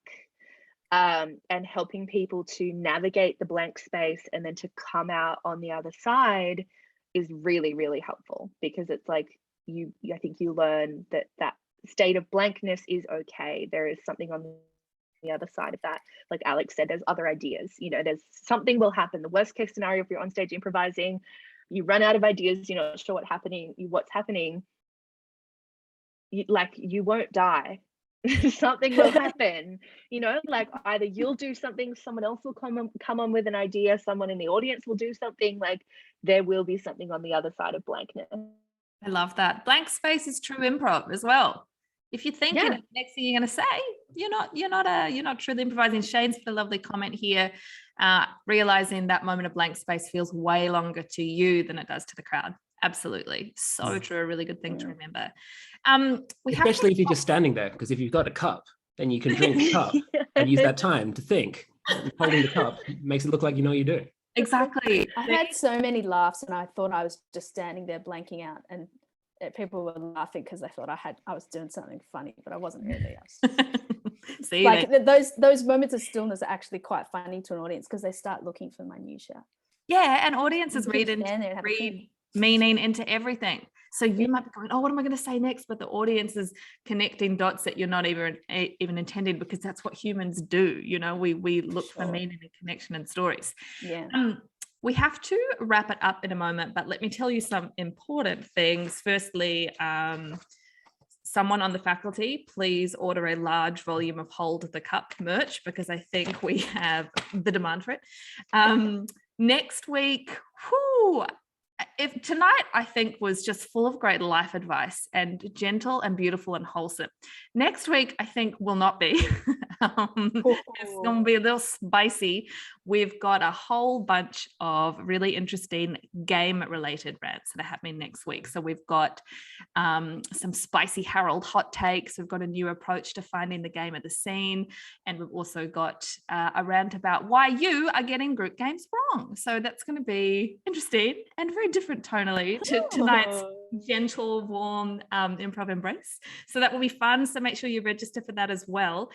And helping people to navigate the blank space and then to come out on the other side is really, really helpful, because it's like I think you learn that state of blankness is okay. There is something on the other side of that. Like Alex said, there's other ideas. There's something will happen. The worst case scenario, if you're on stage improvising, you run out of ideas, you're not sure what's happening. You won't die. Something will happen, like either you'll do something, someone else will come on with an idea, someone in the audience will do something. Like, there will be something on the other side of blankness. I love that. Blank space is true improv as well. If you're thinking the next thing you're going to say, you're not truly improvising. Shane's put a lovely comment here, realizing that moment of blank space feels way longer to you than it does to the crowd. Absolutely. So true. A really good thing to remember. Especially if you're just standing there, because if you've got a cup, then you can drink the cup and use that time to think. Holding the cup makes it look like you know what you're doing. Exactly. I had so many laughs, and I thought I was just standing there blanking out, and people were laughing because they thought I was doing something funny, but I wasn't really. See, like those moments of stillness are actually quite funny to an audience, because they start looking for minutiae. Yeah, and audiences read meaning into everything. So you might be going, oh, what am I going to say next? But the audience is connecting dots that you're not even intending, because that's what humans do. We look for meaning and connection in stories. Yeah. We have to wrap it up in a moment, but let me tell you some important things. Firstly, someone on the faculty, please order a large volume of Hold the Cup merch, because I think we have the demand for it. Next week, if tonight I think was just full of great life advice and gentle and beautiful and wholesome. Next week I think will not be. It's going to be a little spicy. We've got a whole bunch of really interesting game related rants that are happening next week. So we've got some spicy Harold hot takes. We've got a new approach to finding the game at the scene, and we've also got a rant about why you are getting group games wrong. So that's going to be interesting and very different tonally to tonight's gentle, warm improv embrace. So that will be fun. So make sure you register for that as well.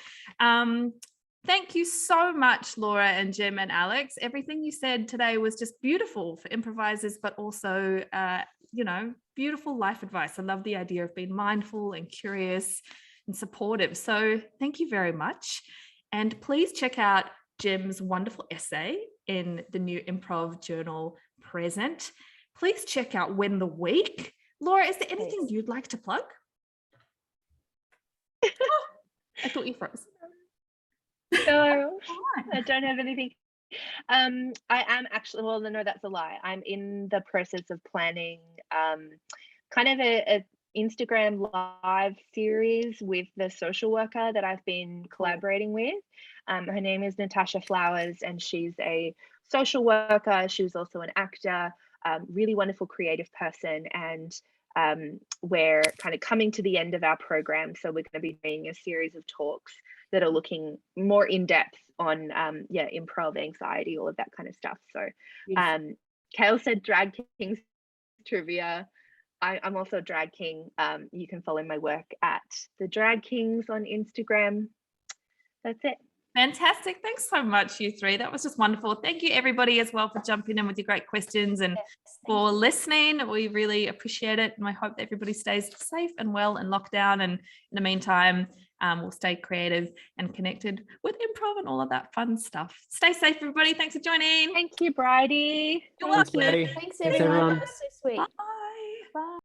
Thank you so much, Laura and Jim and Alex. Everything you said today was just beautiful for improvisers, but also, beautiful life advice. I love the idea of being mindful and curious and supportive. So thank you very much. And please check out Jim's wonderful essay in the new Improv Journal Present. Please check out Win the Week. Laura, is there anything you'd like to plug? I thought you froze. No, I don't have anything. I am actually, well, no, that's a lie. I'm in the process of planning kind of a Instagram live series with the social worker that I've been collaborating with. Her name is Natasha Flowers, and she's a social worker. She was also an actor, really wonderful creative person. And we're kind of coming to the end of our program. So we're going to be doing a series of talks that are looking more in depth on improv, anxiety, all of that kind of stuff. So Kale said Drag Kings trivia. I'm also a drag king. You can follow my work at the Drag Kings on Instagram. That's it. Fantastic. Thanks so much, you three. That was just wonderful. Thank you, everybody, as well, for jumping in with your great questions and for listening. We really appreciate it. And I hope that everybody stays safe and well in lockdown. And in the meantime, we'll stay creative and connected with improv and all of that fun stuff. Stay safe, everybody. Thanks for joining. Thank you, Bridie. You're welcome. Thanks, Bridie. Thanks, Thanks, everyone. everyone. That was so sweet. Bye. Bye.